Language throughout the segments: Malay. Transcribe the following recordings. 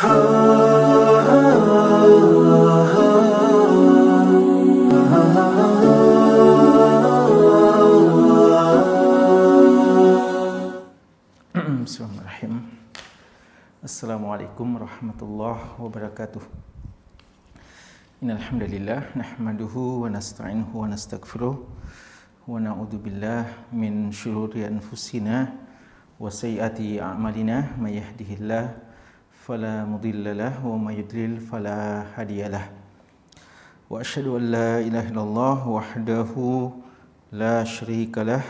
Bismillahirrahmanirrahim. Assalamualaikum warahmatullahi wabarakatuh. Innal hamdalillah nahmaduhu wa nasta'inuhu wa nastaghfiruh wa na'udzu billahi min shururi anfusina wa sayyiati a'malina may yahdihillahu fala mudilla lahu wa may yudlil fala hadiyalah. Wa asyhadu an la ilaha illallah wahdahu la syarika lah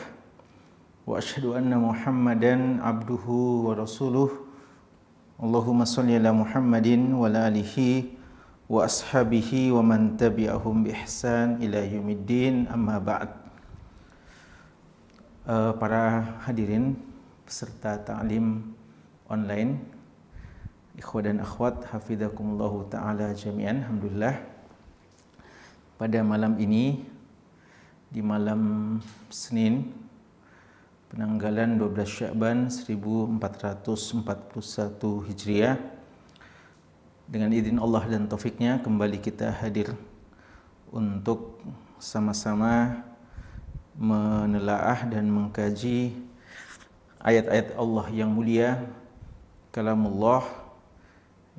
wa asyhadu anna Muhammadan abduhu wa rasuluh. Allahumma shalli ala Muhammadin wa ala alihi wa ashabihi wa man tabi'ahum bi ihsan ila yaumiddin, amma ba'd. Para hadirin peserta ta'lim online, ikhwah dan akhwat, hafizakumullahu ta'ala jami'an. Alhamdulillah, pada malam ini, di malam Senin, penanggalan 12 Sya'ban 1441 Hijriah, dengan izin Allah dan taufiknya kembali kita hadir untuk sama-sama menelaah dan mengkaji ayat-ayat Allah yang mulia, kalamullah,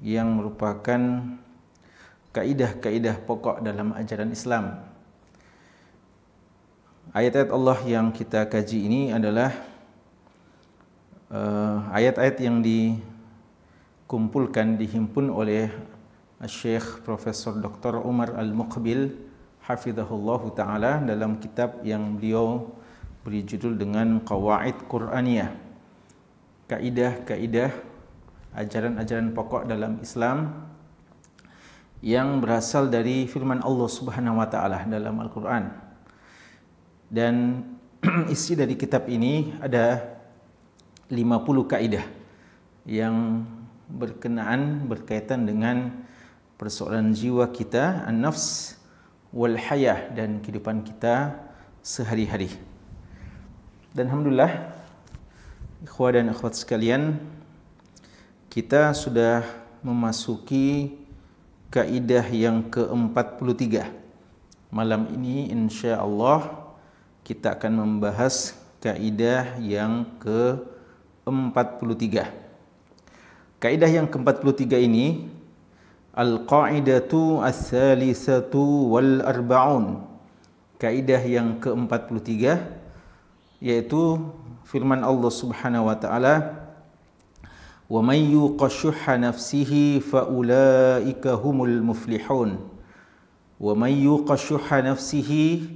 yang merupakan kaidah-kaidah pokok dalam ajaran Islam. Ayat-ayat Allah yang kita kaji ini adalah ayat-ayat yang dikumpulkan, dihimpun oleh Syekh Profesor Dr. Umar Al-Muqbil hafizahullahu ta'ala dalam kitab yang beliau beri judul dengan Qawaid Qur'aniyah, kaidah-kaidah ajaran-ajaran pokok dalam Islam yang berasal dari firman Allah Subhanahu wa taala dalam Al-Qur'an. Dan isi dari kitab ini ada 50 kaidah yang berkaitan dengan persoalan jiwa kita, an-nafs wal hayah, dan kehidupan kita sehari-hari. Dan alhamdulillah, ikhwah dan akhwat sekalian, kita sudah memasuki kaidah yang ke-43. Malam ini insya-Allah kita akan membahas kaidah yang ke-43. Kaidah yang ke-43 ini Al-Qa'idatu Ats-Tsalisatu wal Arba'un. Kaidah yang ke-43 yaitu firman Allah Subhanahu wa taala, "Wa may yuqashshuha nafsihi fa ulaika humul muflihun." Wa may yuqashshuha nafsihi,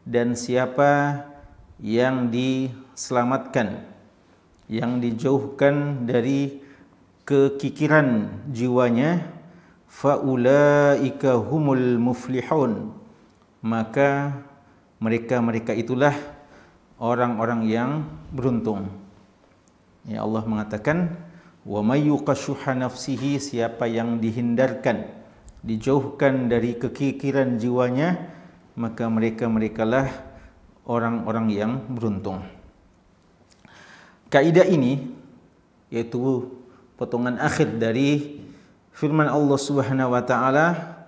dan siapa yang diselamatkan, yang dijauhkan dari kekikiran jiwanya, faulaika humul muflihun, maka mereka itulah orang-orang yang beruntung. Ya, Allah mengatakan, wa may yuqashshuha nafsihi, siapa yang dihindarkan, dijauhkan dari kekikiran jiwanya, maka merekalah orang-orang yang beruntung. Kaidah ini yaitu potongan akhir dari firman Allah Subhanahu wa taala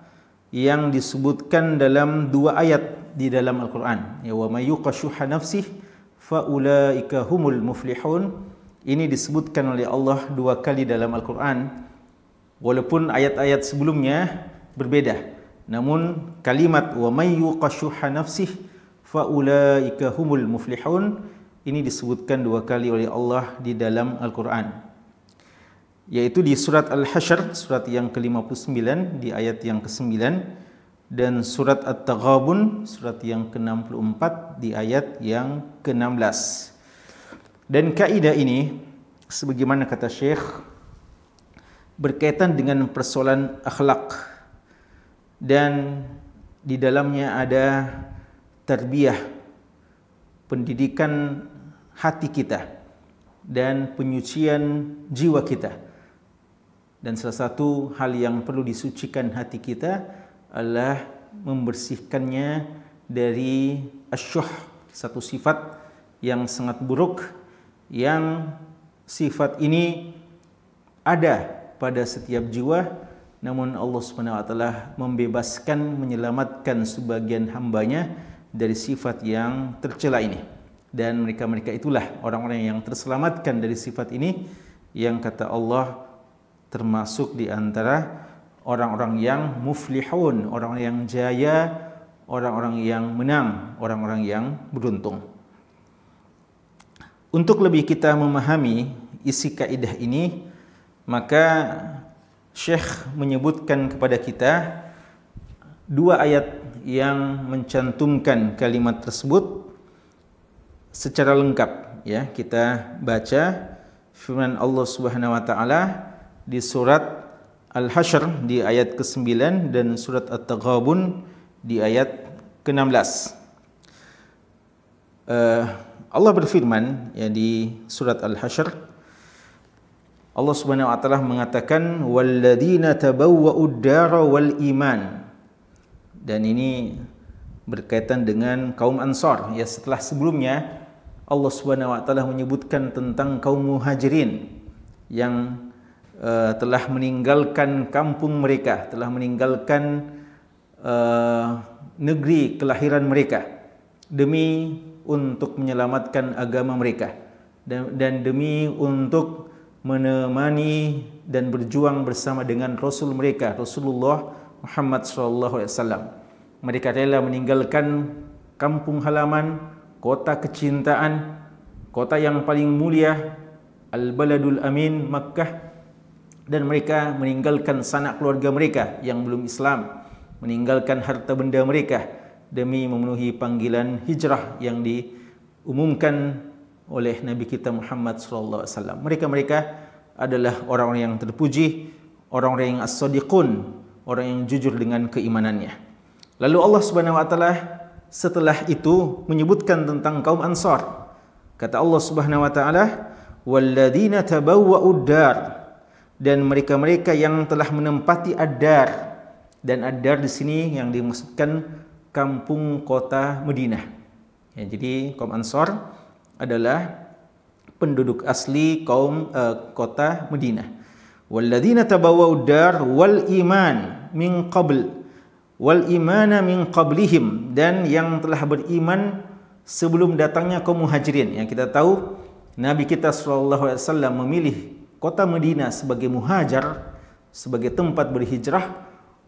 yang disebutkan dalam 2 ayat di dalam Al-Qur'an. Ya, wa may yuqashshuha nafsihi fa ulaika humul muflihun. Ini disebutkan oleh Allah 2 kali dalam Al-Qur'an. Walaupun ayat-ayat sebelumnya berbeda, namun kalimat wa may yuqashshuha nafsihi fa ulaika humul muflihun ini disebutkan 2 kali oleh Allah di dalam Al-Qur'an, yaitu di surat Al-Hasyr, surat yang ke-59 di ayat yang ke-9, dan surat At-Taghabun, surat yang ke-64 di ayat yang ke-16. Dan kaidah ini, sebagaimana kata Syekh, berkaitan dengan persoalan akhlak, dan di dalamnya ada tarbiyah, pendidikan hati kita dan penyucian jiwa kita. Dan salah satu hal yang perlu disucikan hati kita adalah membersihkannya dari asyuh, satu sifat yang sangat buruk, yang sifat ini ada pada setiap jiwa, namun Allah Subhanahu wa taala membebaskan, menyelamatkan sebagian hambanya dari sifat yang tercela ini. Dan mereka-mereka itulah orang-orang yang terselamatkan dari sifat ini, yang kata Allah termasuk di antara orang-orang yang muflihun, orang-orang yang jaya, orang-orang yang menang, orang-orang yang beruntung. Untuk lebih kita memahami isi kaidah ini, maka Syekh menyebutkan kepada kita dua ayat yang mencantumkan kalimat tersebut secara lengkap. Ya, kita baca firman Allah Subhanahu wa taala di surat Al-Hasyr di ayat ke-9 dan surat At-Taghabun di ayat ke-16. Allah berfirman ya di surat Al-Hasyr, Allah Subhanahu wa taala mengatakan walladzina tabawwa'ud dara wal iman. Dan ini berkaitan dengan kaum Ansar. Ya, setelah sebelumnya Allah Subhanahu wa taala menyebutkan tentang kaum Muhajirin yang telah meninggalkan kampung mereka, telah meninggalkan negeri kelahiran mereka demi untuk menyelamatkan agama mereka dan demi untuk menemani dan berjuang bersama dengan Rasul mereka, Rasulullah Muhammad SAW. Mereka rela meninggalkan kampung halaman, kota kecintaan, kota yang paling mulia, Al-Baladul Amin, Makkah, dan mereka meninggalkan sanak keluarga mereka yang belum Islam, meninggalkan harta benda mereka demi memenuhi panggilan hijrah yang diumumkan oleh Nabi kita Muhammad SAW. Mereka adalah orang-orang yang terpuji, orang-orang yang as-sadiqun, orang yang jujur dengan keimanannya. Lalu Allah Subhanahu wa taala setelah itu menyebutkan tentang kaum Ansar. Kata Allah Subhanahu wa taala, walladzina tabawwa'ud dar, dan mereka-mereka yang telah menempati ad-dar. Dan ad-dar di sini yang dimaksudkan kampung kota Madinah. Ya, jadi kaum Ansar adalah penduduk asli kaum kota Madinah. Walladzina tabawwa'ud dar wal iman min qabl wal imana min qablihim, dan yang telah beriman sebelum datangnya kaum Muhajirin. Yang kita tahu Nabi kita SAW memilih kota Madinah sebagai muhajar, sebagai tempat berhijrah,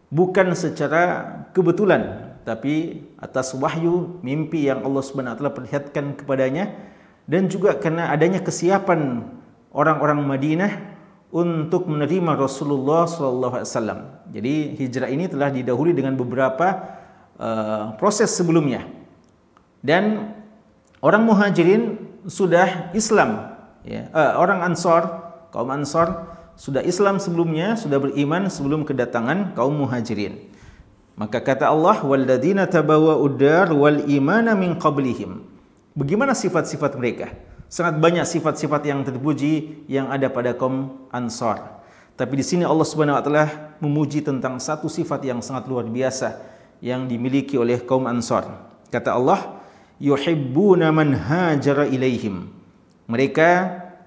bukan secara kebetulan, tapi atas wahyu mimpi yang Allah Subhanahu wa taala perlihatkan kepadanya, dan juga karena adanya kesiapan orang-orang Madinah untuk menerima Rasulullah SAW. Jadi hijrah ini telah didahului dengan beberapa proses sebelumnya. Dan orang Muhajirin sudah Islam, ya. Orang Ansar, kaum Ansar sudah Islam sebelumnya, sudah beriman sebelum kedatangan kaum Muhajirin. Maka kata Allah, walladzina tabawwa'ud dar wal imana min qablihim. Bagaimana sifat-sifat mereka? Sangat banyak sifat-sifat yang terpuji yang ada pada kaum Ansar. Tapi di sini Allah Subhanahu wa taala memuji tentang satu sifat yang sangat luar biasa yang dimiliki oleh kaum Ansar. Kata Allah, yuhibbuna man hajara ilaihim. Mereka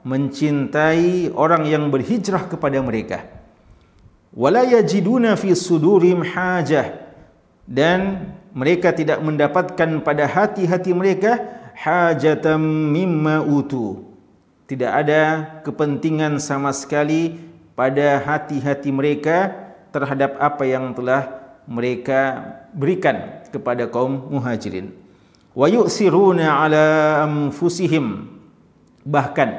mencintai orang yang berhijrah kepada mereka. Wala yajiduna fi sudurihim hajah, dan mereka tidak mendapatkan pada hati-hati mereka hajatan mimma utu. Tidak ada kepentingan sama sekali pada hati-hati mereka terhadap apa yang telah mereka berikan kepada kaum Muhajirin. Wa yu'siruna ala anfusihim. Bahkan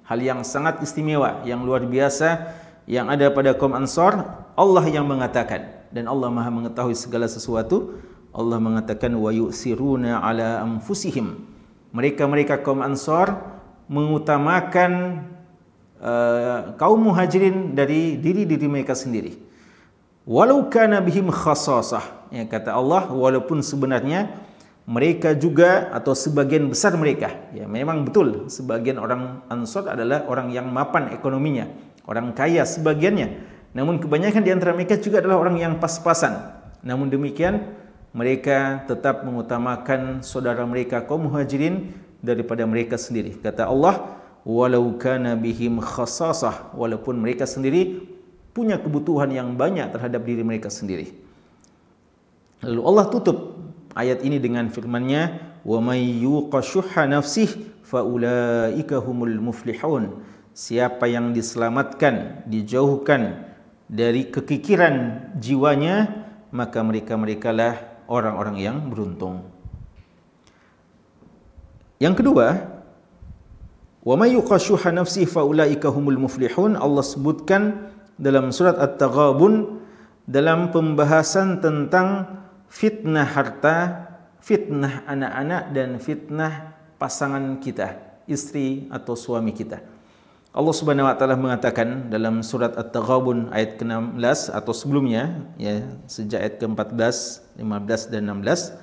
hal yang sangat istimewa, yang luar biasa yang ada pada kaum Ansar, Allah yang mengatakan, dan Allah Maha mengetahui segala sesuatu. Allah mengatakan wa yu'siruna ala anfusihim. Mereka kaum Ansar mengutamakan kaum Muhajirin dari diri mereka sendiri. Walau kana bihim khasasah. Ya, kata Allah, walaupun sebenarnya mereka juga atau sebagian besar mereka, ya memang betul sebagian orang Ansar adalah orang yang mapan ekonominya, orang kaya sebagiannya. Namun kebanyakan di antara mereka juga adalah orang yang pas-pasan. Namun demikian mereka tetap mengutamakan saudara mereka kaum Muhajirin daripada mereka sendiri. Kata Allah, walau kana bihim khasasah, walaupun mereka sendiri punya kebutuhan yang banyak terhadap diri mereka sendiri. Lalu Allah tutup ayat ini dengan firman-Nya, "Wa may yuqa syuhha nafsihi faulaika humul muflihun." Siapa yang diselamatkan, dijauhkan dari kekikiran jiwanya, maka mereka-merekalah orang-orang yang beruntung. Yang kedua, wa may yuqa syuhha nafsihi faulaika humul muflihun, Allah sebutkan dalam surat At-Taghabun dalam pembahasan tentang fitnah harta, fitnah anak-anak dan fitnah pasangan kita, istri atau suami kita. Allah Subhanahu wa taala mengatakan dalam surat At-Taghabun ayat ke-16 atau sebelumnya, ya, sejak ayat ke-14, 15 dan 16,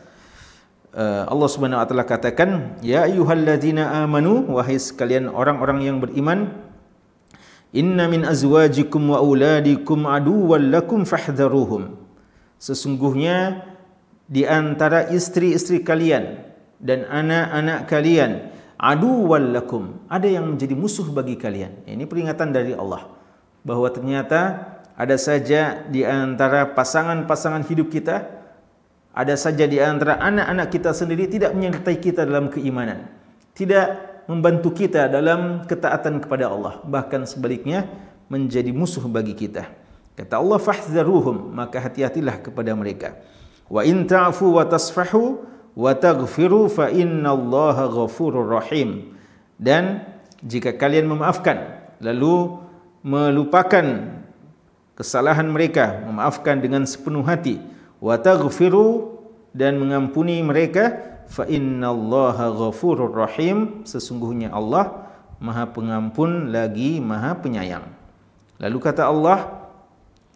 Allah Subhanahu wa taala katakan, "Ya ayyuhalladzina amanu, wahai sekalian orang-orang yang beriman, inna min azwajikum wa auladikum aduwwan lakum fahdharuhum." Sesungguhnya di antara istri-istri kalian dan anak-anak kalian, aduwwan lakum, ada yang menjadi musuh bagi kalian. Ini peringatan dari Allah bahwa ternyata ada saja di antara pasangan-pasangan hidup kita, ada saja di antara anak-anak kita sendiri tidak menyertai kita dalam keimanan, tidak membantu kita dalam ketaatan kepada Allah, bahkan sebaliknya menjadi musuh bagi kita. Kata Allah, fahdharuhum, maka hati-hatilah kepada mereka. Wa in ta'fu wa tasfahu wa taghfiru fa innallaha ghafurur rahim. Dan jika kalian memaafkan lalu melupakan kesalahan mereka, memaafkan dengan sepenuh hati, wa taghfiru, dan mengampuni mereka, fa innallaha ghafurur rahim, sesungguhnya Allah Maha Pengampun lagi Maha Penyayang. Lalu kata Allah,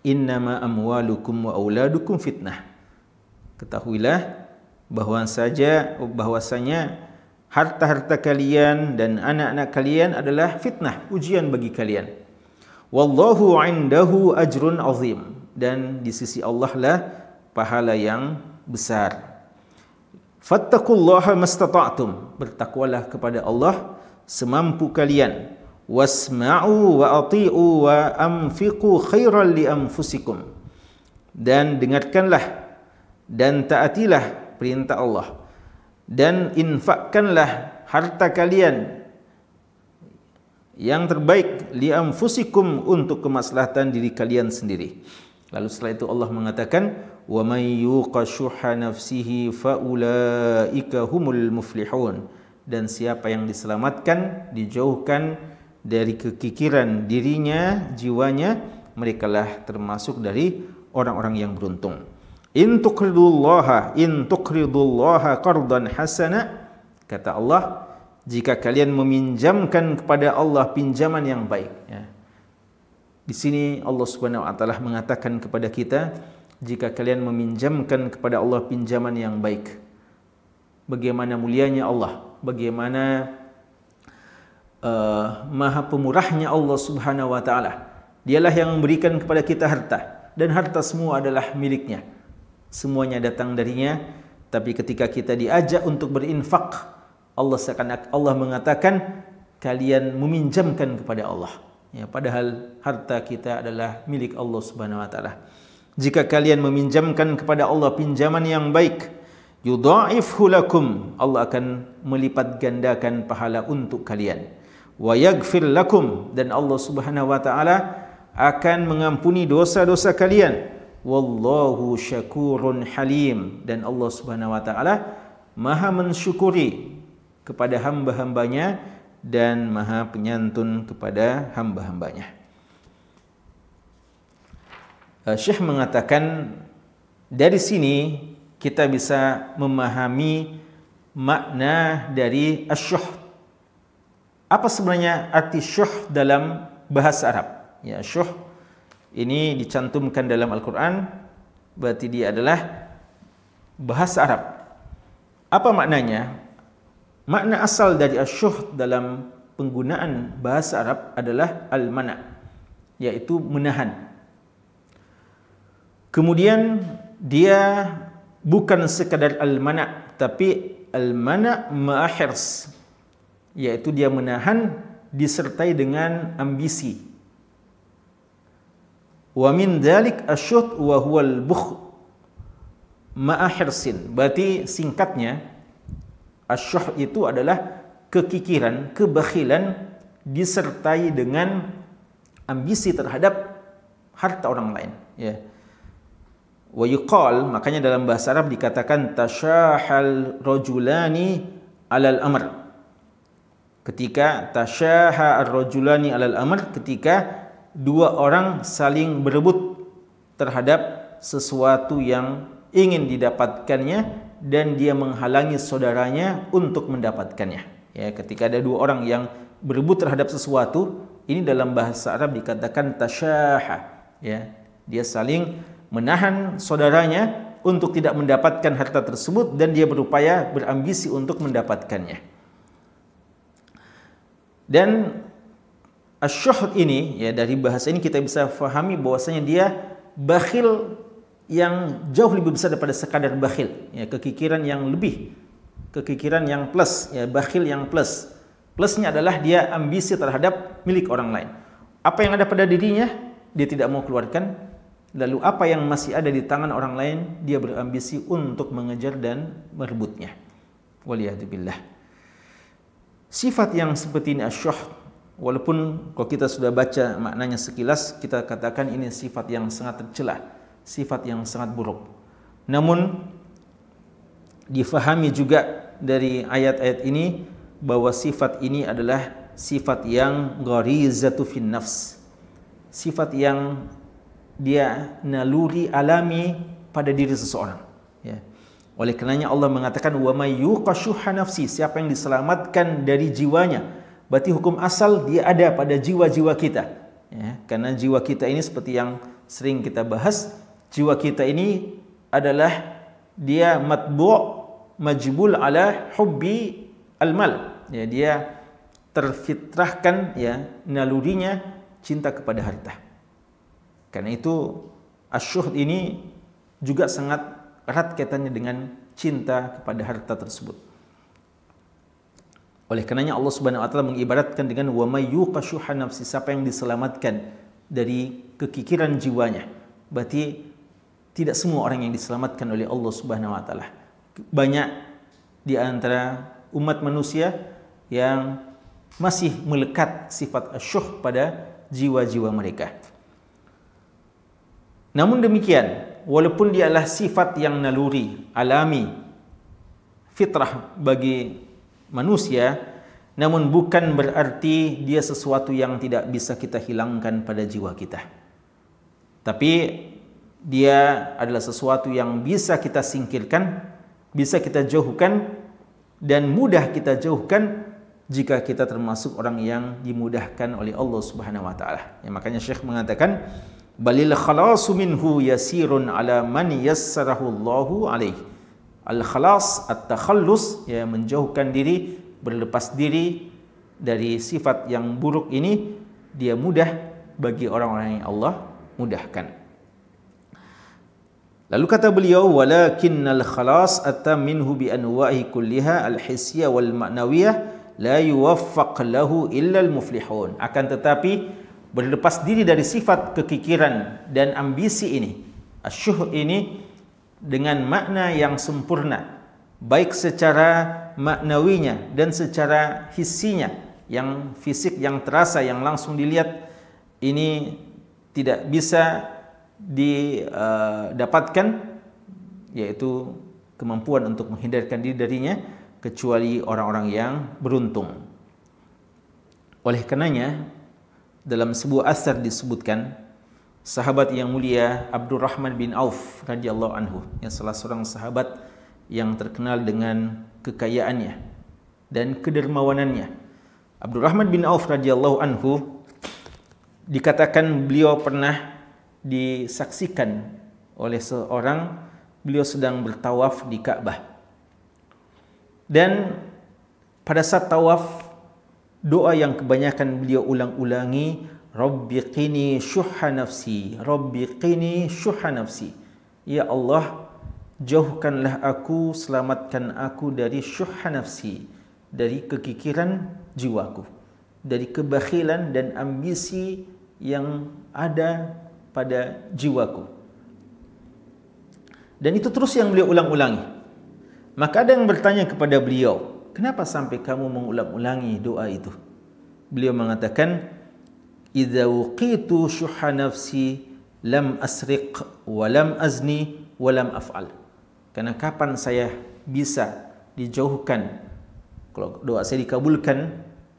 innama amwalukum wa auladukum fitnah. Ketahuilah bahwasanya harta-harta kalian dan anak-anak kalian adalah fitnah, ujian bagi kalian. Wallahu indahu ajrun azim, dan di sisi Allah lah pahala yang besar. Fattaqullaha mastata'tum, bertakwalah kepada Allah semampu kalian. Wasma'u wa ati'u wa anfiqu khairan li anfusikum, dan dengarkanlah dan taatilah perintah Allah, dan infakkanlah harta kalian yang terbaik, li anfusikum, untuk kemaslahatan diri kalian sendiri. Lalu setelah itu Allah mengatakan, wa may yuqa syuhha nafsihi faulaika humul muflihun, dan siapa yang diselamatkan, dijauhkan dari kekikiran dirinya, jiwanya, merekalah termasuk dari orang-orang yang beruntung. In tuqridullaha qardan hasana, kata Allah, jika kalian meminjamkan kepada Allah pinjaman yang baik, ya. Di sini Allah Subhanahu wa taala mengatakan kepada kita, jika kalian meminjamkan kepada Allah pinjaman yang baik. Bagaimana mulianya Allah, bagaimana maha pemurahnya Allah Subhanahu wa taala. Dialah yang memberikan kepada kita harta, dan harta semua adalah miliknya. Semuanya datang darinya, tapi ketika kita diajak untuk berinfak, Allah mengatakan kalian meminjamkan kepada Allah. Ya, padahal harta kita adalah milik Allah Subhanahu wa taala. Jika kalian meminjamkan kepada Allah pinjaman yang baik, yudha'ifhu lakum, Allah akan melipat gandakan pahala untuk kalian. Wa yaghfir lakum, dan Allah Subhanahu wa taala akan mengampuni dosa-dosa kalian. Wallahu syakurun halim, dan Allah Subhanahu wa taala Maha mensyukuri kepada hamba-hambanya dan Maha penyantun kepada hamba-hambanya. Syekh mengatakan dari sini kita bisa memahami makna dari asyuh. Apa sebenarnya arti syuh dalam bahasa Arab? Ya, syuh ini dicantumkan dalam Al-Quran, berarti dia adalah bahasa Arab. Apa maknanya? Makna asal dari asyuh dalam penggunaan bahasa Arab adalah al-mana', yaitu menahan. Kemudian dia bukan sekadar al-mana', tapi al-mana' ma'a-hirs, yaitu dia menahan disertai dengan ambisi. Wa min dzalik asyuh wa huwal bukhl ma'a hirsin. Berarti singkatnya asyuh itu adalah kekikiran, kebakhilan disertai dengan ambisi terhadap harta orang lain, ya. Wa yuqal, makanya dalam bahasa Arab dikatakan tasyahal rajulani alal amr. Ketika tasyaha ar-rajulani alal amr, ketika dua orang saling berebut terhadap sesuatu yang ingin didapatkannya dan dia menghalangi saudaranya untuk mendapatkannya. Ya, ketika ada dua orang yang berebut terhadap sesuatu, ini dalam bahasa Arab dikatakan tasyaha. Ya, dia saling menahan saudaranya untuk tidak mendapatkan harta tersebut dan dia berupaya berambisi untuk mendapatkannya. Dan asyuh ini, ya, dari bahasa ini kita bisa fahami bahwasanya dia bakhil yang jauh lebih besar daripada sekadar bakhil, ya, kekikiran yang lebih, kekikiran yang plus, ya, bakhil yang plus. Plusnya adalah dia ambisi terhadap milik orang lain. Apa yang ada pada dirinya dia tidak mau keluarkan, lalu apa yang masih ada di tangan orang lain dia berambisi untuk mengejar dan merebutnya. Waliyadzubillah. Sifat yang seperti ini asyuh, walaupun kalau kita sudah baca maknanya sekilas, kita katakan ini sifat yang sangat tercela, sifat yang sangat buruk. Namun difahami juga dari ayat-ayat ini bahwa sifat ini adalah sifat yang gharizatu fin nafs, sifat yang dia naluri alami pada diri seseorang, ya. Oleh karenanya Allah mengatakan wa may yuqashuha nafsi, siapa yang diselamatkan dari jiwanya. Berarti hukum asal dia ada pada jiwa-jiwa kita, ya. Karena jiwa kita ini seperti yang sering kita bahas, jiwa kita ini adalah dia matbu' majbul ala hubbi al-mal, ya, dia terfitrahkan, ya, nalurinya cinta kepada harta. Karena itu asyuh ini juga sangat erat kaitannya dengan cinta kepada harta tersebut. Oleh karenanya Allah Subhanahu wa taala mengibaratkan dengan wa may yuqashuha nafsi, siapa yang diselamatkan dari kekikiran jiwanya. Berarti tidak semua orang yang diselamatkan oleh Allah Subhanahu wa taala. Banyak di antara umat manusia yang masih melekat sifat asyuh pada jiwa-jiwa mereka. Namun demikian, walaupun dia adalah sifat yang naluri, alami, fitrah bagi manusia, namun bukan berarti dia sesuatu yang tidak bisa kita hilangkan pada jiwa kita. Tapi dia adalah sesuatu yang bisa kita singkirkan, bisa kita jauhkan, dan mudah kita jauhkan jika kita termasuk orang yang dimudahkan oleh Allah Subhanahu wa taala. Ya, makanya Syekh mengatakan balil khalasu minhu yasirun ala man yassarahu Allahu alaih. Al-khalas, at-takhallus, ya, menjauhkan diri, berlepas diri dari sifat yang buruk ini, dia mudah bagi orang-orang yang Allah mudahkan. Lalu kata beliau walakinnal khalas atam minhu bi anwa'i kulliha al-hissiyah wal ma'nawiyah la yuwaffaq lahu illa al-muflihun. Akan tetapi berlepas diri dari sifat kekikiran dan ambisi ini, asyuh ini, dengan makna yang sempurna, baik secara maknawinya dan secara hissinya, yang fisik, yang terasa, yang langsung dilihat, ini tidak bisa didapatkan, yaitu kemampuan untuk menghindarkan diri darinya, kecuali orang-orang yang beruntung. Oleh karenanya dalam sebuah asar disebutkan sahabat yang mulia Abdurrahman bin Auf radhiyallahu anhu, yang salah seorang sahabat yang terkenal dengan kekayaannya dan kedermawanannya. Abdurrahman bin Auf radhiyallahu anhu dikatakan beliau pernah disaksikan oleh seorang, beliau sedang bertawaf di Ka'bah. Dan pada saat tawaf, doa yang kebanyakan beliau ulang-ulangi, Rabbi qini syuhha nafsi, Rabbi qini syuhha nafsi. Ya Allah, jauhkanlah aku, selamatkan aku dari syuhha nafsi, dari kekikiran jiwaku, dari kebakhilan dan ambisi yang ada pada jiwaku. Dan itu terus yang beliau ulang-ulangi. Maka ada yang bertanya kepada beliau, kenapa sampai kamu mengulang-ulangi doa itu? Beliau mengatakan, idza wuqitu syuha nafsi lam asriq wa lam azni wa lam af'al. Karena kapan saya bisa dijauhkan, kalau doa saya dikabulkan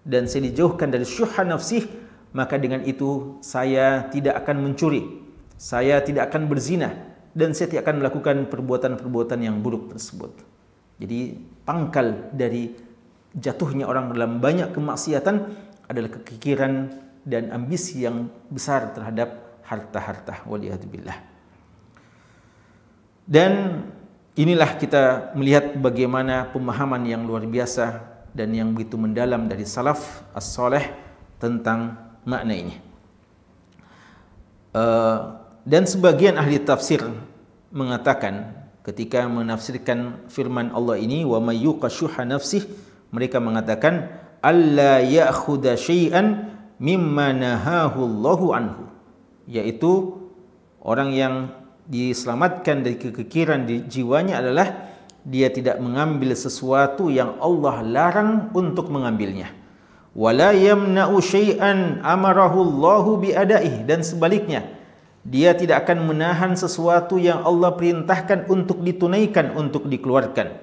dan saya dijauhkan dari syuha nafsi, maka dengan itu saya tidak akan mencuri, saya tidak akan berzina, dan saya tidak akan melakukan perbuatan-perbuatan yang buruk tersebut. Jadi pangkal dari jatuhnya orang dalam banyak kemaksiatan adalah kekikiran dan ambisi yang besar terhadap harta-harta. Waliyadzubillah. Dan inilah kita melihat bagaimana pemahaman yang luar biasa dan yang begitu mendalam dari salaf as-saleh tentang makna ini. Dan sebagian ahli tafsir mengatakan ketika menafsirkan firman Allah ini, wa may yuqashuha nafsih, mereka mengatakan alla ya'khudha syai'an mimma nahahu Allahu anhu, yaitu orang yang diselamatkan dari kekikiran di jiwanya adalah dia tidak mengambil sesuatu yang Allah larang untuk mengambilnya. Wala yamna'u syai'an amarahu Allahu bi'adaih, dan sebaliknya dia tidak akan menahan sesuatu yang Allah perintahkan untuk ditunaikan, untuk dikeluarkan.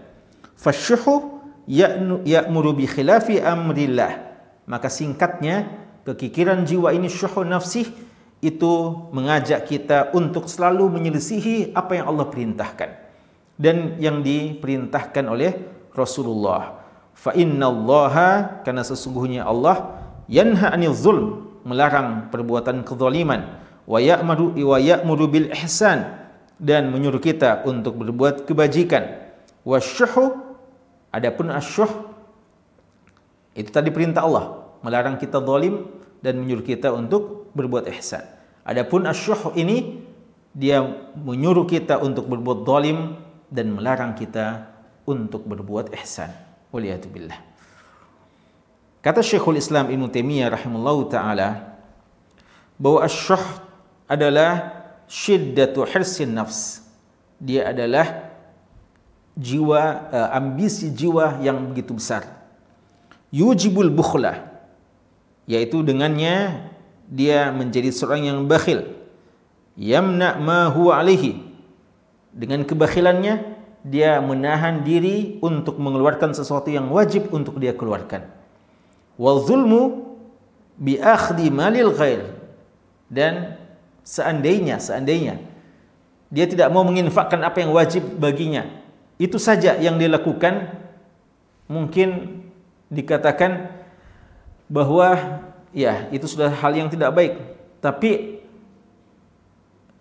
Fasyuhu ya'muru bi khilafi amrillah. Maka singkatnya, kekikiran jiwa ini, syuhu nafsih, itu mengajak kita untuk selalu menyelisihi apa yang Allah perintahkan dan yang diperintahkan oleh Rasulullah. Fa innallaha, karena sesungguhnya Allah, yanha 'anil zulm, melarang perbuatan kezaliman, wa ya'muru bil ihsan, dan menyuruh kita untuk berbuat kebajikan. Wasyuhu, adapun asyuh itu tadi perintah Allah, melarang kita zalim dan menyuruh kita untuk berbuat ihsan. Adapun asyuh ini dia menyuruh kita untuk berbuat zalim dan melarang kita untuk berbuat ihsan. Waliyadzubillah. Kata Syekhul Islam Ibnu Taimiyah rahimallahu taala bahwa asyuh adalah syiddatu hirsin nafs. Dia adalah jiwa, ambisi jiwa yang begitu besar. Yujibul bukhla, yaitu dengannya dia menjadi seorang yang bakhil. Yamna ma huwa alaihi, dengan kebakhilannya dia menahan diri untuk mengeluarkan sesuatu yang wajib untuk dia keluarkan. Wal zulmu bi akhdhi malil ghair, dan seandainya dia tidak mau menginfakkan apa yang wajib baginya, itu saja yang dia lakukan, mungkin dikatakan bahwa ya itu sudah hal yang tidak baik. Tapi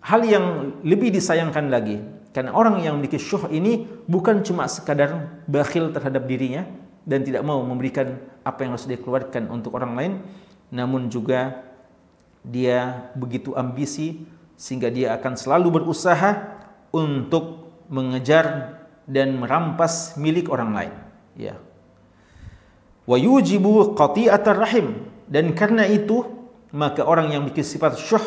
hal yang lebih disayangkan lagi, karena orang yang memiliki syuh ini bukan cuma sekadar bakhil terhadap dirinya dan tidak mau memberikan apa yang harus dia keluarkan untuk orang lain, namun juga dia begitu ambisi sehingga dia akan selalu berusaha untuk mengejar dan merampas milik orang lain. Ya. Wa yujibu qati'atar rahim, dan karena itu maka orang yang memiliki sifat syuh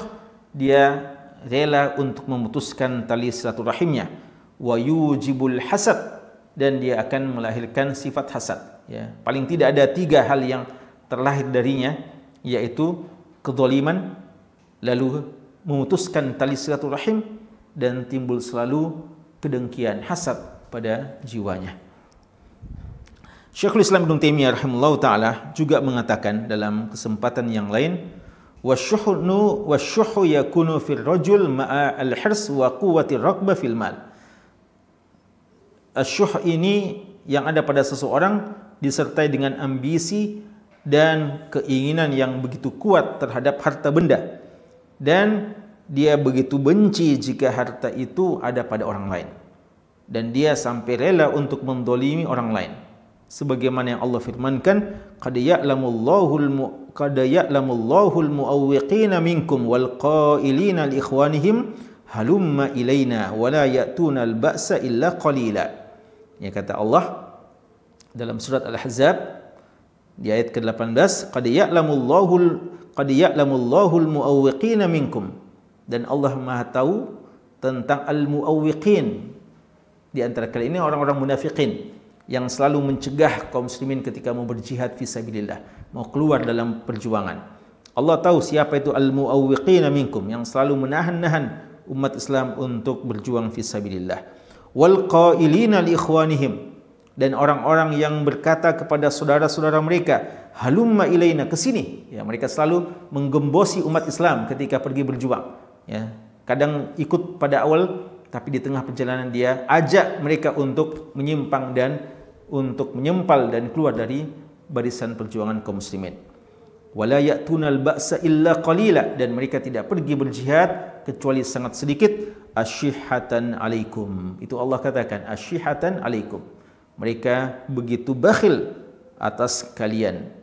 dia rela untuk memutuskan tali silaturahimnya. Wa yujibul hasad, dan dia akan melahirkan sifat hasad. Ya. Paling tidak ada 3 hal yang terlahir darinya, yaitu kezaliman, lalu memutuskan tali silaturahim, dan timbul selalu kedengkian, hasad pada jiwanya. Syekhul Islam Ibnu Taimiyah rahimahullah taala juga mengatakan dalam kesempatan yang lain, wasyuhu yakunu fil rajul ma'a al-hirs wa quwwati raqbah fil mal. Asyuh ini yang ada pada seseorang disertai dengan ambisi dan keinginan yang begitu kuat terhadap harta benda, dan dia begitu benci jika harta itu ada pada orang lain, dan dia sampai rela untuk mendolimi orang lain, sebagaimana yang Allah firmankan, qad ya'lamullahu al-mu'awwiqina minkum wal qailina li ikhwanihim halumma ilaina wa la ya'tuna al-ba'sa illa qalila. Ya, kata Allah dalam surat Al-Ahzab di ayat ke-18, qad ya'lamullahu al-mu'awwiqina minkum, dan Allah Maha tahu tentang al-muawwiqin. Di antara kalian ini orang-orang munafikin yang selalu mencegah kaum muslimin ketika mau berjihad fisabilillah, mau keluar dalam perjuangan. Allah tahu siapa itu al-muawwiqina minkum, yang selalu menahan-nahan umat Islam untuk berjuang fisabilillah. Wal qailina li ikhwanihim, dan orang-orang yang berkata kepada saudara-saudara mereka, halumma ilaina, ke sini. Ya, mereka selalu menggembosi umat Islam ketika pergi berjuang. Ya, kadang ikut pada awal, tapi di tengah perjalanan dia ajak mereka untuk menyimpang dan untuk menyempal dan keluar dari barisan perjuangan kaum muslimin. Wala ya'tunal ba'sa illa qalila, dan mereka tidak pergi berjihad kecuali sangat sedikit. Asyihatan alaikum, itu Allah katakan asyihatan alaikum, mereka begitu bakhil atas kalian.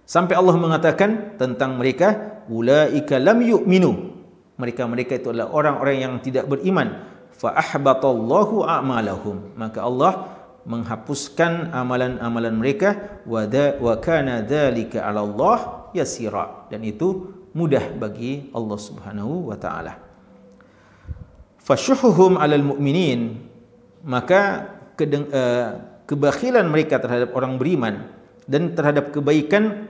Sampai Allah mengatakan tentang mereka, ulaika lam yu'minu, mereka-mereka itu adalah orang-orang yang tidak beriman. Fa ahbatallahu a'malahum, maka Allah menghapuskan amalan-amalan mereka. Wa kana dzalika 'ala Allah yasira, dan itu mudah bagi Allah Subhanahu wa taala. Fasyuhuhum 'alal mu'minin, maka kebakhilan mereka terhadap orang beriman dan terhadap kebaikan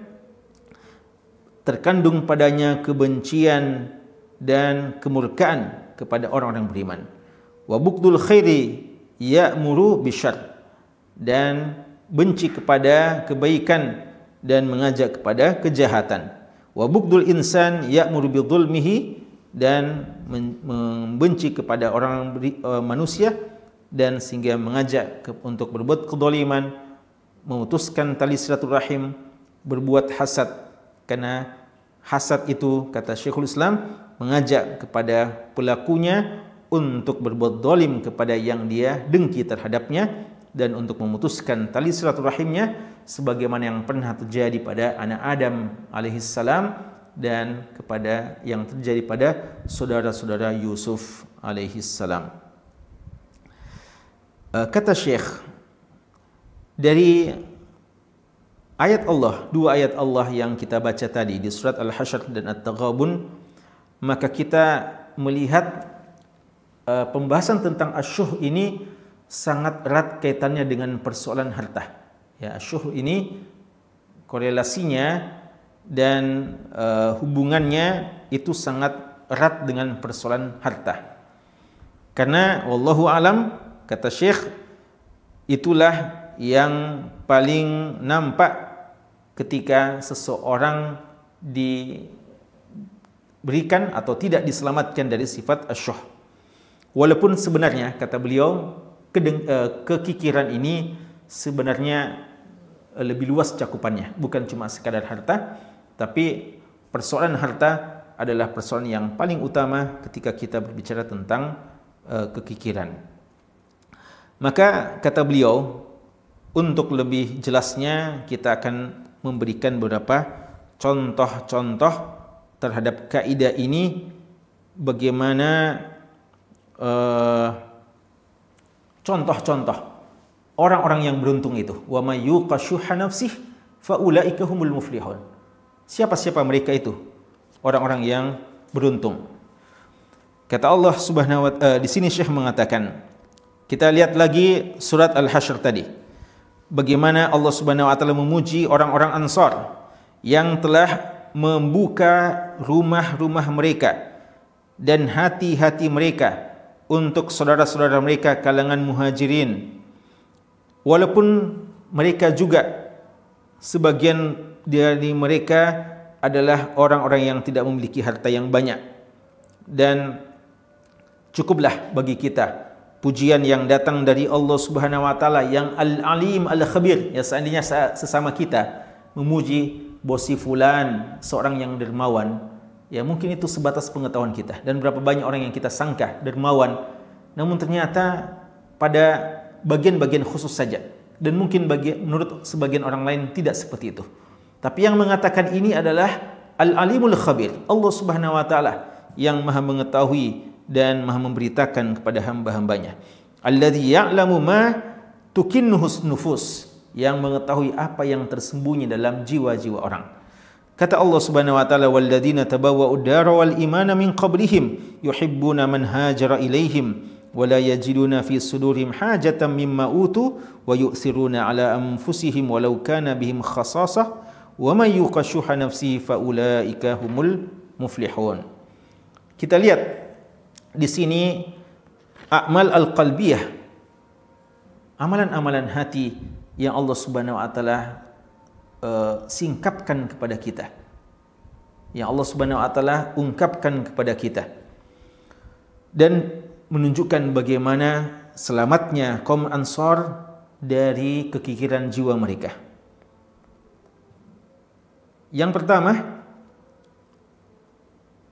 terkandung padanya kebencian dan kemurkaan kepada orang-orang beriman. Wa bughdul khairi ya'muru bisyarr, dan benci kepada kebaikan dan mengajak kepada kejahatan. Wa bughdul insan ya'muru bidzulmihi, dan membenci kepada orang manusia dan sehingga mengajak untuk berbuat kezaliman, memutuskan tali silaturahim, berbuat hasad. Karena hasad itu, kata Syekhul Islam, mengajak kepada pelakunya untuk berbuat zalim kepada yang dia dengki terhadapnya, dan untuk memutuskan tali silaturahimnya, sebagaimana yang pernah terjadi pada anak Adam alaihissalam dan kepada yang terjadi pada saudara-saudara Yusuf alaihissalam. Kata Syekh, dari ayat Allah, dua ayat Allah yang kita baca tadi di surat Al-Hasyr dan At-Taghabun, maka kita melihat pembahasan tentang asyuh ini sangat erat kaitannya dengan persoalan harta. Ya, asyuh ini korelasinya dan hubungannya itu sangat erat dengan persoalan harta. Karena wallahu alam, kata Syekh, itulah yang paling nampak ketika seseorang diberikan atau tidak diselamatkan dari sifat asyuh. Walaupun sebenarnya, kata beliau, kekikiran ini sebenarnya lebih luas cakupannya, bukan cuma sekadar harta, tapi persoalan harta adalah persoalan yang paling utama ketika kita berbicara tentang kekikiran. Maka kata beliau, untuk lebih jelasnya kita akan memberikan beberapa contoh-contoh terhadap kaidah ini, bagaimana contoh-contoh orang-orang yang beruntung itu. Wa may yuqashuha nafsihi fa ulaika humul muflihun. Siapa-siapa mereka itu? Orang-orang yang beruntung. Kata Allah Subhanahu wa ta'ala, di sini Syekh mengatakan, kita lihat lagi surat Al-Hasyr tadi. Bagaimana Allah Subhanahu wa ta'ala memuji orang-orang Ansar yang telah membuka rumah-rumah mereka dan hati-hati mereka untuk saudara-saudara mereka kalangan Muhajirin. Walaupun mereka juga sebagian dari mereka adalah orang-orang yang tidak memiliki harta yang banyak, dan cukuplah bagi kita pujian yang datang dari Allah Subhanahu wa taala yang Al-Alim Al-Khabir. Ya, seandainya sesama kita memuji bosi fulan seorang yang dermawan, ya mungkin itu sebatas pengetahuan kita, dan berapa banyak orang yang kita sangka dermawan, namun ternyata pada bagian-bagian khusus saja, dan mungkin menurut sebagian orang lain tidak seperti itu. Tapi yang mengatakan ini adalah Al-Alimul Khabir, Allah Subhanahu wa taala yang Maha mengetahui dan Maha memberitakan kepada hamba-hambanya. Alladzi ya'lamu ma tukinnuhus nufus, yang mengetahui apa yang tersembunyi dalam jiwa-jiwa orang. Kata Allah Subhanahu wa taala, walladzina tabawwa'ud dara wal imana min qablihim yuhibbuna man hajara ilaihim wa la yajiduna fi sudurihim hajatan mimma utu wa yu'thiruna ala anfusihim walau kana bihim khasasah wa may yuqashuha nafsihi fa ulaika humul muflihun. Kita lihat di sini a'mal al-qalbiyah, amalan-amalan hati yang Allah Subhanahu wa taala singkapkan kepada kita, yang Allah Subhanahu wa taala ungkapkan kepada kita, dan menunjukkan bagaimana selamatnya kaum Ansar dari kekikiran jiwa mereka. Yang pertama,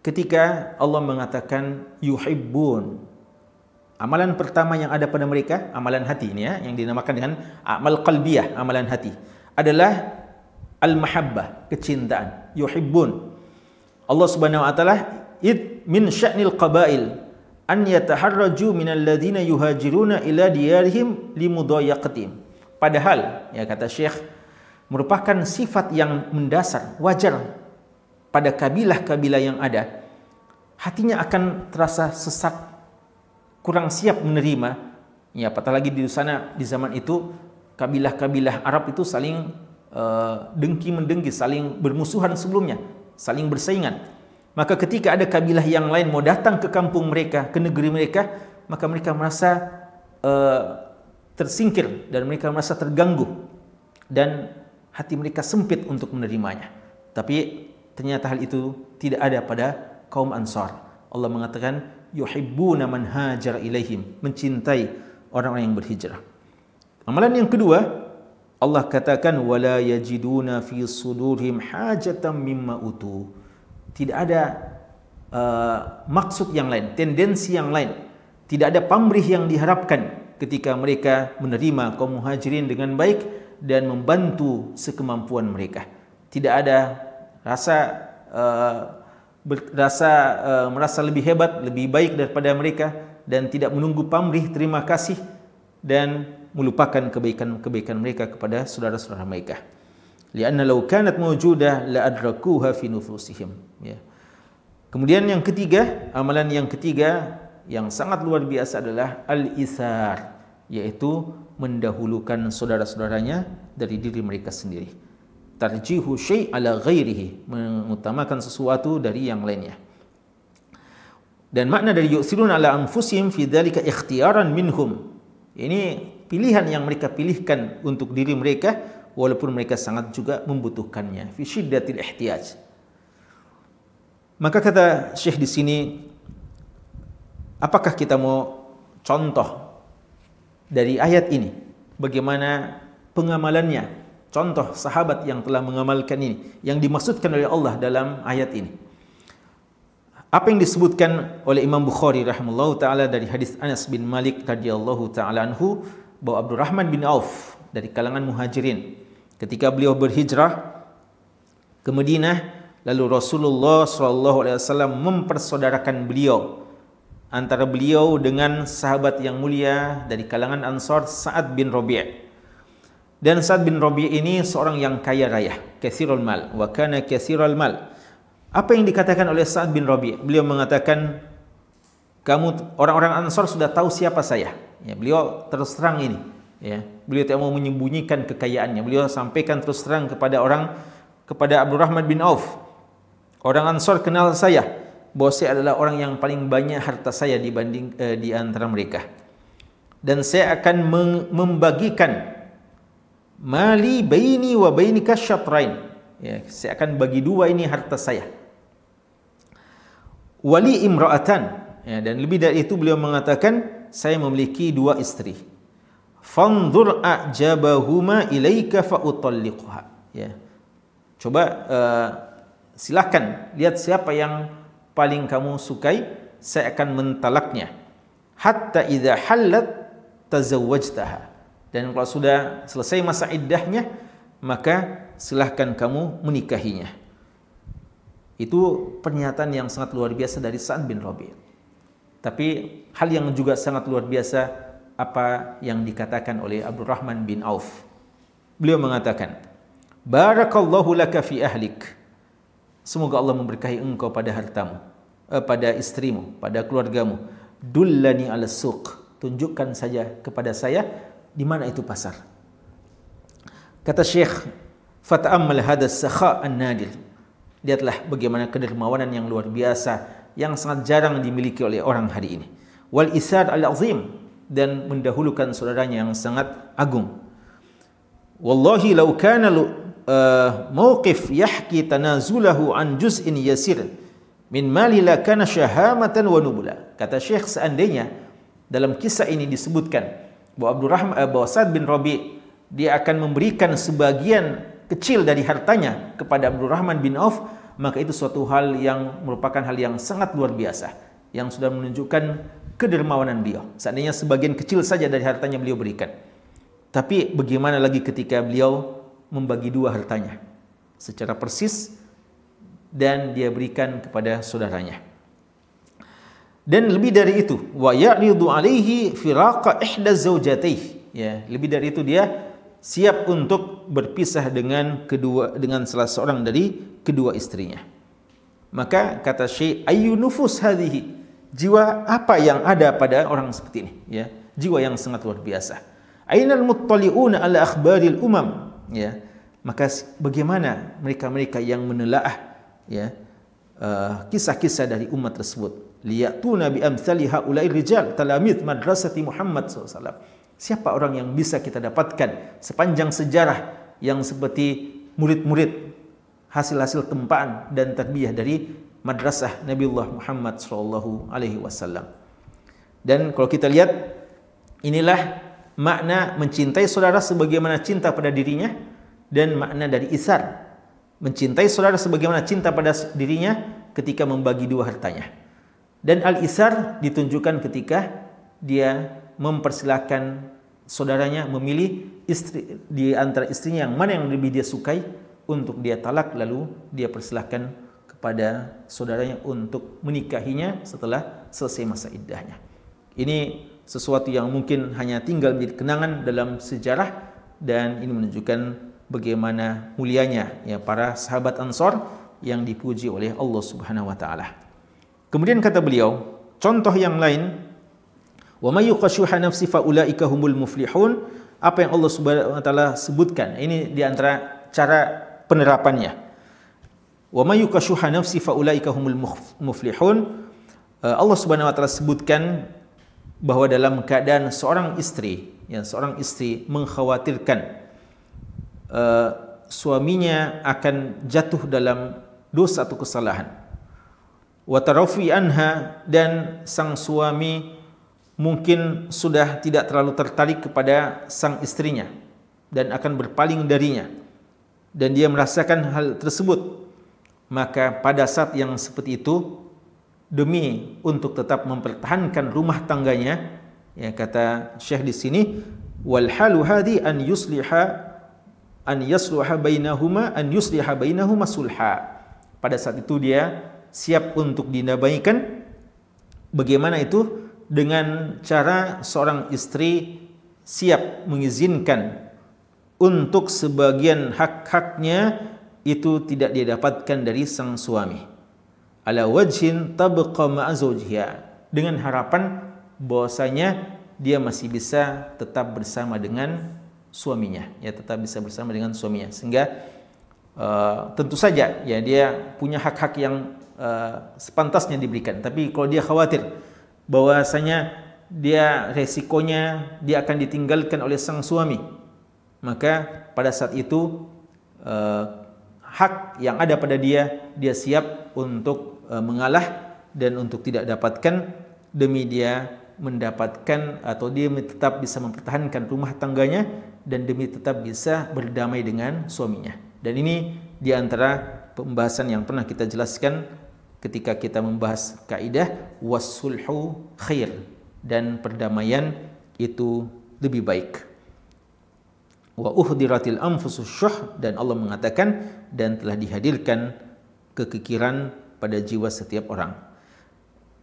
ketika Allah mengatakan yuhibbun, amalan pertama yang ada pada mereka, amalan hati ini ya, yang dinamakan dengan amal qalbiyah, amalan hati, adalah al-mahabbah, kecintaan, yuhibbun. Allah Subhanahu wa taala, id min sya'nil qabail an yataharraju minal ladzina yuhajiruna ila diyarihim limudayaqatihim. Padahal, ya kata Syekh, merupakan sifat yang mendasar, wajar pada kabilah-kabilah yang ada. Hatinya akan terasa sesak, kurang siap menerima. Ya, apatah lagi di sana, di zaman itu kabilah-kabilah Arab itu saling dengki-mendengki, saling bermusuhan sebelumnya, saling bersaingan. Maka ketika ada kabilah yang lain mau datang ke kampung mereka, ke negeri mereka, maka mereka merasa tersingkir dan mereka merasa terganggu dan hati mereka sempit untuk menerimanya. Tapi ternyata hal itu tidak ada pada kaum Ansar. Allah mengatakan yuhibbuna man hajar ilaihim, mencintai orang-orang yang berhijrah. Amalan yang kedua, Allah katakan wala yajiduna fi sudurihim hajatan mimma utu. Tidak ada maksud yang lain, tendensi yang lain, tidak ada pamrih yang diharapkan ketika mereka menerima kaum muhajirin dengan baik dan membantu sekemampuan mereka. Tidak ada merasa lebih hebat, lebih baik daripada mereka, dan tidak menunggu pamrih terima kasih dan melupakan kebaikan-kebaikan mereka kepada saudara-saudara mereka. Lianna law kanat mawjudah la adrakuha fi nufusihim. Ya. Kemudian yang ketiga, amalan yang ketiga yang sangat luar biasa adalah al-ithar, yaitu mendahulukan saudara-saudaranya dari diri mereka sendiri. Tarjihu syai' ala ghairihi, mengutamakan sesuatu dari yang lainnya. Dan makna dari yu'thiruna ala anfusihim fi dzalika ikhtiyaran minhum. Ini pilihan yang mereka pilihkan untuk diri mereka walaupun mereka sangat juga membutuhkannya. Fi syiddatil ihtiyaj. Maka kata Syekh di sini, apakah kita mau contoh dari ayat ini? Bagaimana pengamalannya? Contoh sahabat yang telah mengamalkan ini, yang dimaksudkan oleh Allah dalam ayat ini. Apa yang disebutkan oleh Imam Bukhari rahimahullahu taala dari hadis Anas bin Malik radhiyallahu taala anhu, bahwa Abdurrahman bin Auf dari kalangan Muhajirin, ketika beliau berhijrah ke Madinah, lalu Rasulullah SAW mempersaudarakan beliau antara beliau dengan sahabat yang mulia dari kalangan Ansar, Sa'ad bin Rabi'. Dan Sa'ad bin Rabi' ini seorang yang kaya raya, katsirul mal, wa kana katsirul mal. Apa yang dikatakan oleh Sa'ad bin Rabi'? Beliau mengatakan, kamu orang-orang Ansar sudah tahu siapa saya. Ya, beliau terus terang ini. Ya, beliau tidak mau menyembunyikan kekayaannya. Beliau sampaikan terus terang kepada Abdurrahman bin Auf. Orang Ansar kenal saya, bahwa saya adalah orang yang paling banyak harta saya dibanding di antara mereka. Dan saya akan membagikan mali baini wa bainika syatrain. Ya, saya akan bagi dua ini harta saya. Wali imra'atan. Ya, dan lebih dari itu beliau mengatakan, saya memiliki dua istri. Fanzur a'jabahuma ilaika fa'utalliqha. Ya. Coba silakan lihat siapa yang paling kamu sukai, saya akan mentalaknya. Hatta idza hallat tazawwajtaha. Dan kalau sudah selesai masa iddahnya, maka silahkan kamu menikahinya. Itu pernyataan yang sangat luar biasa dari Sa'ad bin Rabi'. Tapi hal yang juga sangat luar biasa apa yang dikatakan oleh Abdurrahman bin Auf. Beliau mengatakan, barakallahu laka fi ahlik semoga Allah memberkahi engkau pada hartamu, pada istrimu, pada keluargamu. Dullani ala suq, tunjukkan saja kepada saya di mana itu pasar. Kata Syekh, fata'ammal hadas sakha an-nadir. Lihatlah bagaimana kedermawanan yang luar biasa yang sangat jarang dimiliki oleh orang hari ini. Wal isar al-azim, dan mendahulukan saudaranya yang sangat agung. Wallahi law kana mawqif yahki tanazulahu an juz'in yasir min mali la kana syahamatan wa nubula. Kata Syekh, seandainya dalam kisah ini disebutkan bahwa Sa'd bin Rabi' dia akan memberikan sebagian kecil dari hartanya kepada Abdurrahman bin Auf, maka itu suatu hal yang merupakan hal yang sangat luar biasa, yang sudah menunjukkan kedermawanan beliau. Seandainya sebagian kecil saja dari hartanya beliau berikan. Tapi bagaimana lagi ketika beliau membagi dua hartanya secara persis dan dia berikan kepada saudaranya. Dan lebih dari itu, wa ya'ridu alaihi firaqa ihda zawjatayhi. Ya, lebih dari itu dia siap untuk berpisah dengan salah seorang dari kedua istrinya. Maka kata Syekh, ayyu nufus hadhihi, jiwa apa yang ada pada orang seperti ini, ya, jiwa yang sangat luar biasa. Ainal muttali'una ala akhbaril umam, ya. Maka bagaimana mereka-mereka yang menelaah, ya, kisah-kisah dari umat tersebut. Liyatuna bi amsali haula'i rijal talamid madrasati Muhammad SAW. Siapa orang yang bisa kita dapatkan sepanjang sejarah yang seperti murid-murid hasil-hasil tempaan dan tarbiyah dari madrasah Nabiullah Muhammad SAW. Dan kalau kita lihat, inilah makna mencintai saudara sebagaimana cinta pada dirinya, dan makna dari isar, mencintai saudara sebagaimana cinta pada dirinya ketika membagi dua hartanya. Dan al-isar ditunjukkan ketika dia mempersilahkan saudaranya memilih istri di antara istrinya yang mana yang lebih dia sukai untuk dia talak, lalu dia persilahkan kepada saudaranya untuk menikahinya setelah selesai masa iddahnya. Ini sesuatu yang mungkin hanya tinggal menjadi kenangan dalam sejarah, dan ini menunjukkan bagaimana mulianya, ya, para sahabat Ansor yang dipuji oleh Allah Subhanahu wa taala. Kemudian kata beliau, contoh yang lain, wa may yuqashuha nafsi fa ulaika humul muflihun, apa yang Allah Subhanahu wa taala sebutkan. Ini di antara cara penerapannya. Wa may yuqashuha nafsi fa ulaika humul muflihun. Allah Subhanahu wa taala sebutkan bahwa dalam keadaan seorang istri mengkhawatirkan suaminya akan jatuh dalam dosa atau kesalahan, wa tarafi anha, dan sang suami mungkin sudah tidak terlalu tertarik kepada sang istrinya dan akan berpaling darinya, dan dia merasakan hal tersebut, maka pada saat yang seperti itu, demi untuk tetap mempertahankan rumah tangganya, ya, kata Syekh di sini, wal halu hadi an yusliha bainahuma sulha. Pada saat itu dia siap untuk dinabaikan. Bagaimana itu? Dengan cara seorang istri siap mengizinkan untuk sebagian hak-haknya itu tidak dia dapatkan dari sang suami, ala wajhin tabqa ma'a zawjiha, dengan harapan bahwasanya dia masih bisa tetap bersama dengan suaminya, ya, tetap bisa bersama dengan suaminya, sehingga tentu saja, ya, dia punya hak-hak yang sepantasnya diberikan. Tapi kalau dia khawatir bahwasanya dia resikonya dia akan ditinggalkan oleh sang suami, maka pada saat itu hak yang ada pada dia siap untuk mengalah dan untuk tidak dapatkan, demi dia mendapatkan atau dia tetap bisa mempertahankan rumah tangganya dan demi tetap bisa berdamai dengan suaminya. Dan ini di antara pembahasan yang pernah kita jelaskan ketika kita membahas kaidah wassulhu khair, dan perdamaian itu lebih baik. Wa uhdiratil anfusus syuh, dan Allah mengatakan dan telah dihadirkan kekikiran pada jiwa setiap orang.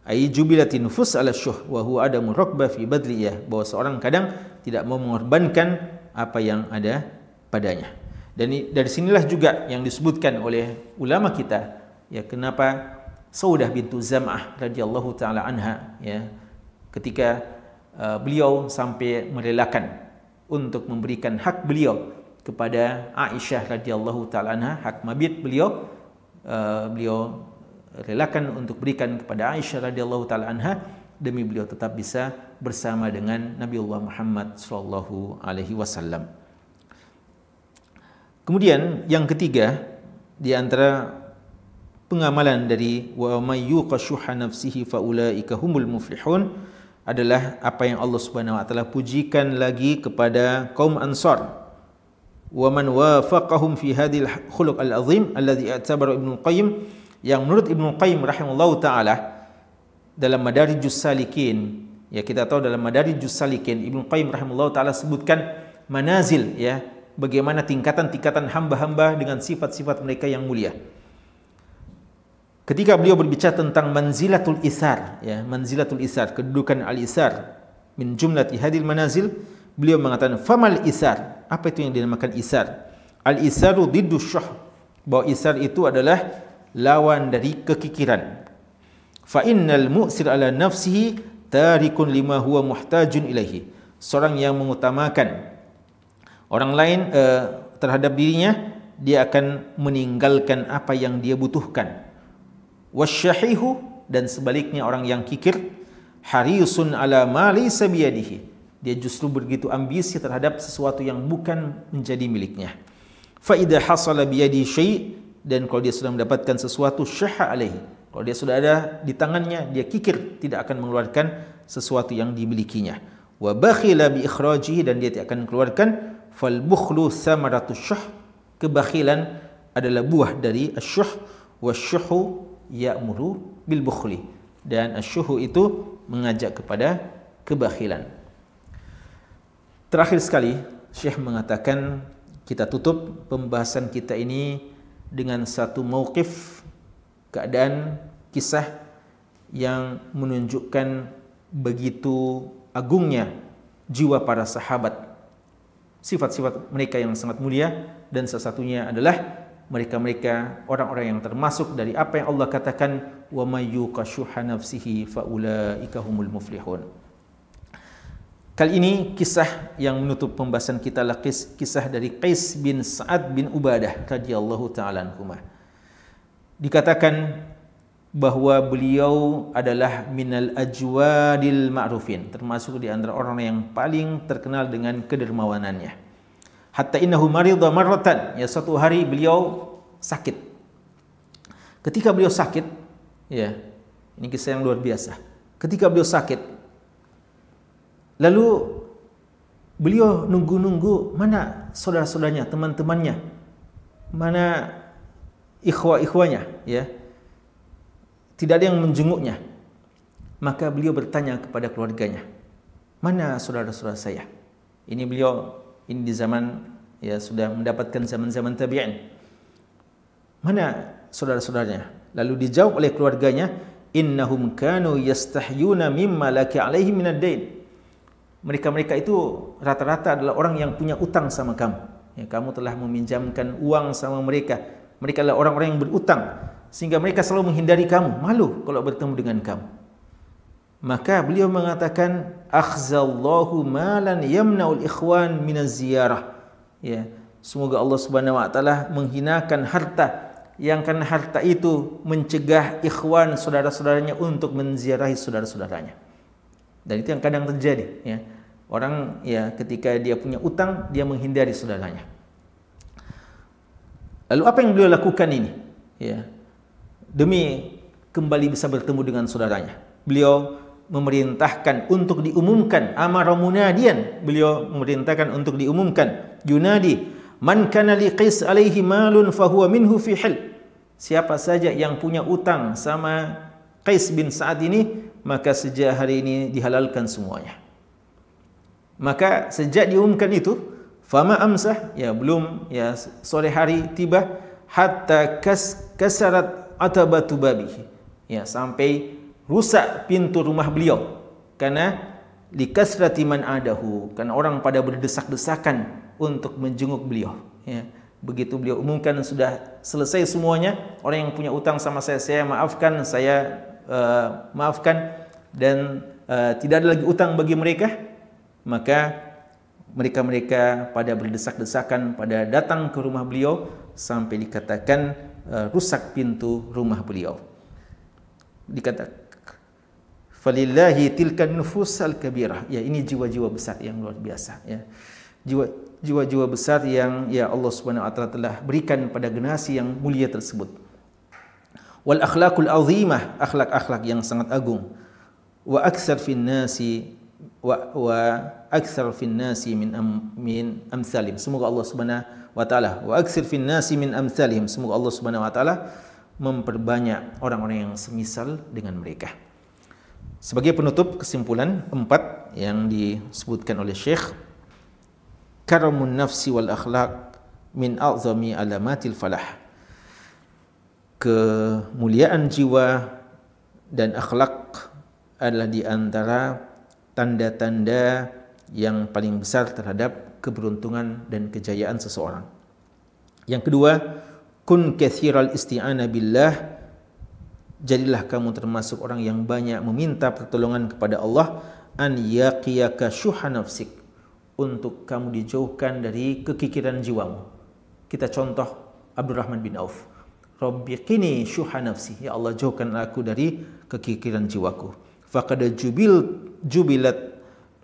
Ai jubilatin nufus ala syuh wa huwa adamu raqba fi badliyah, bahwa seorang kadang tidak mau mengorbankan apa yang ada padanya. Dan dari sinilah juga yang disebutkan oleh ulama kita ya kenapa Saudah bintu Zam'ah radhiyallahu taala anha, ya, ketika beliau sampai merelakan untuk memberikan hak beliau kepada Aisyah radhiyallahu taala anha, hak mabit beliau, beliau relakan untuk berikan kepada Aisyah radhiyallahu taala anha demi beliau tetap bisa bersama dengan Nabiullah Muhammad sallallahu alaihi wasallam. Kemudian yang ketiga di antara pengamalan dari wa may yuqashuha nafsihi faulaika humul muflihun adalah apa yang Allah Subhanahu wa taala pujikan lagi kepada kaum Ansar. Wa man wafaqahum fi hadhil khuluq al-azim alladhi i'tabara Ibnu Qayyim, yang menurut Ibnu Qayyim rahimahullahu taala dalam Madarijus Salikin, ya kita tahu dalam Madarijus Salikin Ibnu Qayyim rahimahullahu taala sebutkan manazil, ya, bagaimana tingkatan-tingkatan hamba-hamba dengan sifat-sifat mereka yang mulia. Ketika beliau berbicara tentang manzilatul isar, ya, manzilatul isar, kedudukan al-isar min jumlati hadil manazil, beliau mengatakan famal isar. Apa itu yang dinamakan isar? Al-isaru diddu syuh, bahwa isar itu adalah lawan dari kekikiran. Fa innal mu'sir ala nafsihi tarikun lima huwa muhtajun ilaihi. Seorang yang mengutamakan orang lain terhadap dirinya, dia akan meninggalkan apa yang dia butuhkan. Wasyahihu, dan sebaliknya orang yang kikir, harisun ala ma laysa biyadihi, dia justru begitu ambisi terhadap sesuatu yang bukan menjadi miliknya. Fa idza hasala biyadi syai', dan kalau dia sudah mendapatkan sesuatu syaha alaihi, kalau dia sudah ada di tangannya, dia kikir tidak akan mengeluarkan sesuatu yang dimilikinya. Wa bakhila bi ikhrajihi, dan dia tidak akan mengeluarkan. Fal bukhlu samaratus syuh, kebakhilan adalah buah dari asyuh. Wasyuhu ya'muru bil bukhli, dan asyuhu itu mengajak kepada kebakhilan. Terakhir sekali, Syekh mengatakan kita tutup pembahasan kita ini dengan satu mauqif, keadaan, kisah yang menunjukkan begitu agungnya jiwa para sahabat, sifat-sifat mereka yang sangat mulia, dan salah satunya adalah mereka-mereka orang-orang yang termasuk dari apa yang Allah katakan wa may yuqashuha nafsihi faulaika humul muflihun. Kali ini kisah yang menutup pembahasan kita adalah kisah dari Qais bin Sa'ad bin Ubadah radhiyallahu taala anhuma. Dikatakan bahwa beliau adalah minal ajwadil ma'rufin, termasuk di antara orang yang paling terkenal dengan kedermawanannya. Hatta innahu marida marratan, ya, suatu hari beliau sakit. Ketika beliau sakit, ya, ini kisah yang luar biasa. Ketika beliau sakit, lalu beliau nunggu-nunggu mana saudara-saudaranya, teman-temannya, mana ikhwah-ikhwanya, ya. Tidak ada yang menjenguknya. Maka beliau bertanya kepada keluarganya, mana saudara-saudara saya? Ini beliau di zaman, ya, sudah mendapatkan zaman-zaman tabi'in. Mana saudara-saudaranya? Lalu dijawab oleh keluarganya, innahum kanu yastahyuna mimma laki alaihi minad dain. Mereka-mereka itu rata-rata adalah orang yang punya utang sama kamu. Ya, kamu telah meminjamkan uang sama mereka. Mereka adalah orang-orang yang berutang, sehingga mereka selalu menghindari kamu, malu kalau bertemu dengan kamu. Maka beliau mengatakan, akhzallahu malan yamna'ul ikhwan minaz ziyarah. Ya, semoga Allah Subhanahu wa taala menghinakan harta yang karena harta itu mencegah ikhwan saudara-saudaranya untuk menziarahi saudara-saudaranya. Dan itu yang kadang terjadi, ya. Orang, ya, ketika dia punya utang, dia menghindari saudaranya. Lalu apa yang beliau lakukan ini, ya, demi kembali bisa bertemu dengan saudaranya? Beliau memerintahkan untuk diumumkan, amara munadian, beliau memerintahkan untuk diumumkan, yunadi man kana li Qais alaihi malun fahuwa minhu fi hil. Siapa saja yang punya utang sama Qais bin Sa'ad ini, maka sejak hari ini dihalalkan semuanya. Maka sejak diumumkan itu, fama amsah, ya, belum, ya, sore hari tiba, hatta kasarat atabatu babihi, ya, sampai rusak pintu rumah beliau, karena likasrati man adahu, karena orang pada berdesak-desakan untuk menjenguk beliau, ya. Begitu beliau umumkan sudah selesai semuanya, orang yang punya utang sama saya maafkan, saya maafkan, dan tidak ada lagi utang bagi mereka, maka mereka-mereka pada berdesak-desakan pada datang ke rumah beliau sampai dikatakan rusak pintu rumah beliau. Dikatakan falillahi tilkan nufusal kabirah. Ya, ini jiwa-jiwa besar yang luar biasa, ya. Jiwa-jiwa besar yang ya Allah Subhanahu wa taala telah berikan pada generasi yang mulia tersebut. Wal akhlaqul azimah, akhlak-akhlak yang sangat agung. Wa aktsar fin nasi wa aktsar fin nasi min amsalim. Semoga Allah Subhanahu wa taala wa aktsar fin nasi min amsalihim. Semoga Allah Subhanahu wa taala memperbanyak orang-orang yang semisal dengan mereka. Sebagai penutup, kesimpulan 4 yang disebutkan oleh Syekh, karamun nafsi wal akhlaq min a'zami alamatil falah. Kemuliaan jiwa dan akhlak adalah di antara tanda-tanda yang paling besar terhadap keberuntungan dan kejayaan seseorang. Yang kedua, kun katsiral isti'anah billah. Jadilah kamu termasuk orang yang banyak meminta pertolongan kepada Allah, an yaqiyaka syuha nafsik, untuk kamu dijauhkan dari kekikiran jiwamu. Kita contoh Abdurrahman bin Auf. Rabbi qini syuha nafsi, ya Allah jauhkan aku dari kekikiran jiwaku. Faqad jubilat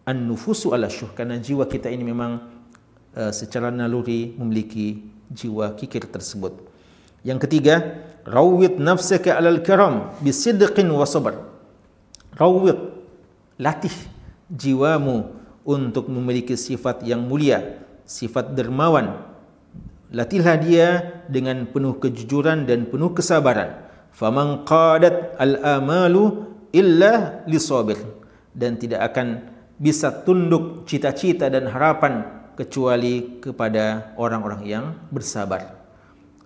an-nufusu ala syuh, karena jiwa kita ini memang secara naluri memiliki jiwa kikir tersebut. Yang ketiga, rawwid nafsaka alal karam bisidqin wa sabr. Rawwid, latih jiwamu untuk memiliki sifat yang mulia, sifat dermawan. Latihlah dia dengan penuh kejujuran dan penuh kesabaran. Faman qadat al-amalu illa lisabir, dan tidak akan bisa tunduk cita-cita dan harapan kecuali kepada orang-orang yang bersabar.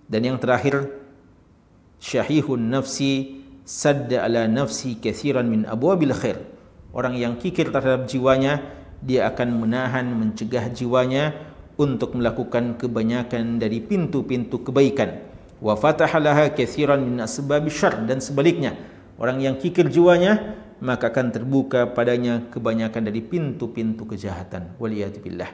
Dan yang terakhir, syahihun nafsi sadda ala nafsi katsiran min abwabil khair. Orang yang kikir terhadap jiwanya, dia akan menahan, mencegah jiwanya untuk melakukan kebanyakan dari pintu-pintu kebaikan. Wa fataha laha katsiran min asbabish syarr, dan sebaliknya, orang yang kikir jiwanya maka akan terbuka padanya kebanyakan dari pintu-pintu kejahatan. Waliyadzubillah.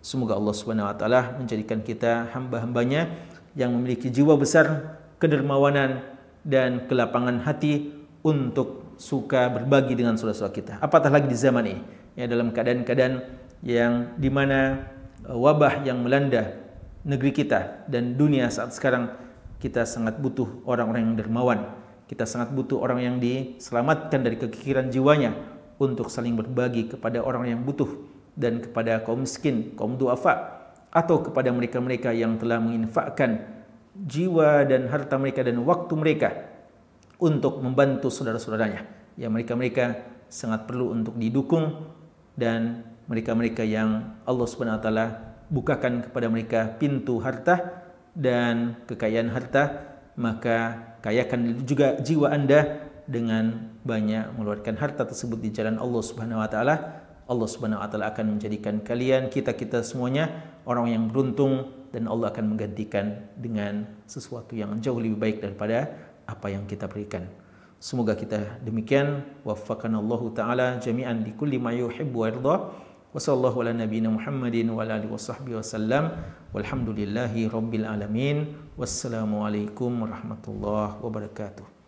Semoga Allah Subhanahu wa taala menjadikan kita hamba-hambanya yang memiliki jiwa besar, kedermawanan dan kelapangan hati untuk suka berbagi dengan saudara-saudara kita. Apatah lagi di zaman ini, ya, dalam keadaan-keadaan yang di mana wabah yang melanda negeri kita dan dunia saat sekarang, kita sangat butuh orang-orang yang dermawan. Kita sangat butuh orang yang diselamatkan dari kekikiran jiwanya untuk saling berbagi kepada orang yang butuh dan kepada kaum miskin, kaum duafa, atau kepada mereka-mereka yang telah menginfakkan jiwa dan harta mereka dan waktu mereka untuk membantu saudara-saudaranya. Ya, mereka-mereka sangat perlu untuk didukung, dan mereka-mereka yang Allah Subhanahu wa taala bukakan kepada mereka pintu harta dan kekayaan harta, maka kayakan juga jiwa Anda dengan banyak mengeluarkan harta tersebut di jalan Allah Subhanahu wa taala. Allah Subhanahu wa taala akan menjadikan kalian, kita semuanya orang yang beruntung, dan Allah akan menggantikan dengan sesuatu yang jauh lebih baik daripada apa yang kita berikan. Semoga kita demikian. Waffaqanallahu taala jami'an li kulli ma yuhibbu wa yarda. Wa sallallahu ala nabiyyina Muhammadin wa ala alihi washabbihi wasallam. Walhamdulillahi rabbil alamin. Wassalamu alaikum warahmatullahi wabarakatuh.